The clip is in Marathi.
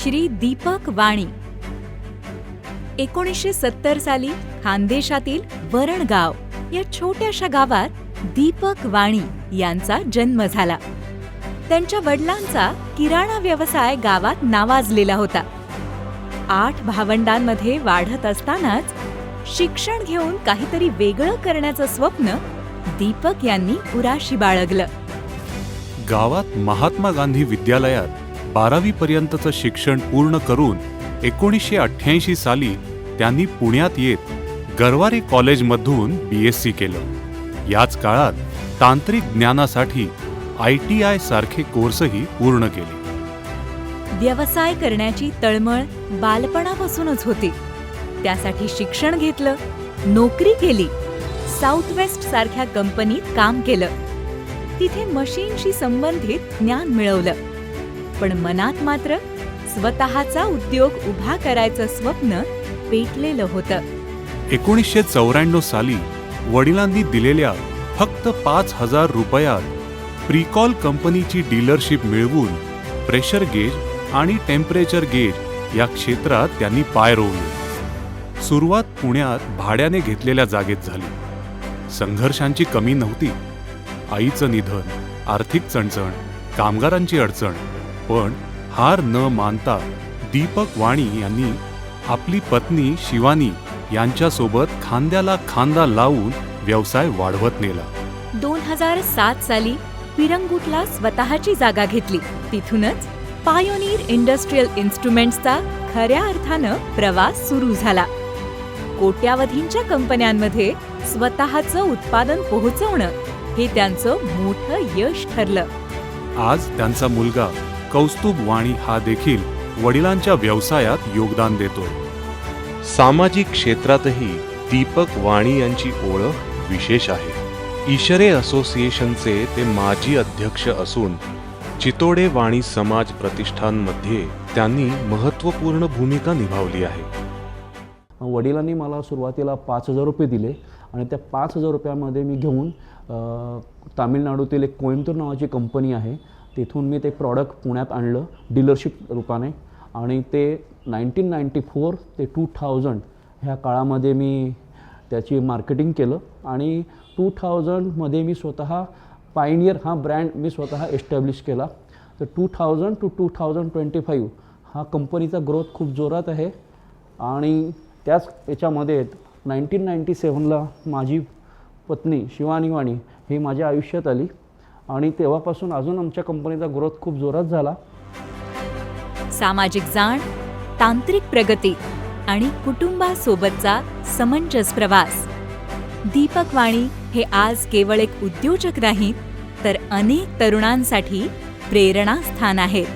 श्री दीपक वाणी 1970 साली खानदेशातील वरणगाव या छोट्याशा गावात दीपक वाणी यांचा जन्म झाला. त्यांच्या वडिलांचा किराणा व्यवसाय गावात नावाजलेला होता. 8 भावंडांमध्ये वाढत असतानाच शिक्षण घेऊन काहीतरी वेगळं करण्याचं स्वप्न दीपक यांनी उराशी बाळगलं. गावात महात्मा गांधी विद्यालयात 12वी पर्यंतचं शिक्षण पूर्ण करून 1988 साली त्यांनी पुण्यात येत गरवारे कॉलेजमधून BSc केलं. याच काळात तांत्रिक ज्ञानासाठी ITI सारखे कोर्सही पूर्ण केले. व्यवसाय करण्याची तळमळ बालपणापासूनच होती. त्यासाठी शिक्षण घेतलं, नोकरी केली, साऊथ वेस्ट सारख्या कंपनीत काम केलं. तिथे मशीनशी संबंधित ज्ञान मिळवलं. पण मनात मात्र स्वतःचा उद्योग उभा करायचं स्वप्न पेटलेलं होतं. 1994 साली वडिलांनी दिलेल्या फक्त 5,000 रुपयात प्रिकॉल कंपनीची डीलरशिप मिळवून प्रेशर गेज आणि टेम्परेचर गेज या क्षेत्रात त्यांनी पाय रोवले. सुरुवात पुण्यात भाड्याने घेतलेल्या जागेत झाली. संघर्षांची कमी नव्हती. आईचं निधन, आर्थिक चणचण, कामगारांची अडचण, पण हार न मानता दीपक वाणी यांनी आपली पत्नी शिवानी यांच्यासोबत खांद्याला खांदा लावून व्यवसाय वाढवत नेला. 2007 साली पिरंगुटला स्वतःची जागा घेतली. तिथूनच पायोनियर इंडस्ट्रियल इन्स्ट्रुमेंट्सचा खऱ्या अर्थानं प्रवास सुरू झाला. कोट्यावधींच्या कंपन्यांमध्ये स्वतःचं उत्पादन पोहोचवणं हे त्यांचं मोठं यश ठरलं. आज त्यांचा मुलगा कौस्तुभ वाणी हा देखील वडिलांच्या व्यवसायात योगदान देतोय. सामाजिक क्षेत्रातही दीपक वाणी यांची ओळख विशेष आहे. इशरे असोसिएशनचे ते माजी अध्यक्ष असून चितोडे वाणी समाज प्रतिष्ठानमध्ये त्यांनी महत्त्वपूर्ण भूमिका निभावली आहे. वडिलांनी मला सुरुवातीला 5,000 रुपये दिले आणि त्या 5,000 रुपयामध्ये मी घेऊन तामिळनाडूतील एक कोइंबतूर नावाची कंपनी आहे, तिथून मी ते प्रॉडक्ट पुण्यात आणलं डीलरशिप रूपाने. आणि ते 1994 ते 2000 ह्या काळामध्ये मी त्याची मार्केटिंग केलं. आणि 2000मध्ये मी स्वतः पायनियर हा ब्रँड मी स्वतः एस्टॅब्लिश केला. तर 2000 to 2025 हा कंपनीचा ग्रोथ खूप जोरात आहे. आणि त्याच याच्यामध्ये 1997ला माझी पत्नी शिवानी वाणी ही माझ्या आयुष्यात आली आणि तेव्हापासून अजून आमच्या कंपनीचा ग्रोथ खूप जोरात झाला. सामाजिक जाण, तांत्रिक प्रगती आणि कुटुंबासोबतचा समंजस प्रवास. दीपक वाणी हे आज केवळ एक उद्योजक नाहीत, तर अनेक तरुणांसाठी प्रेरणास्थान आहेत.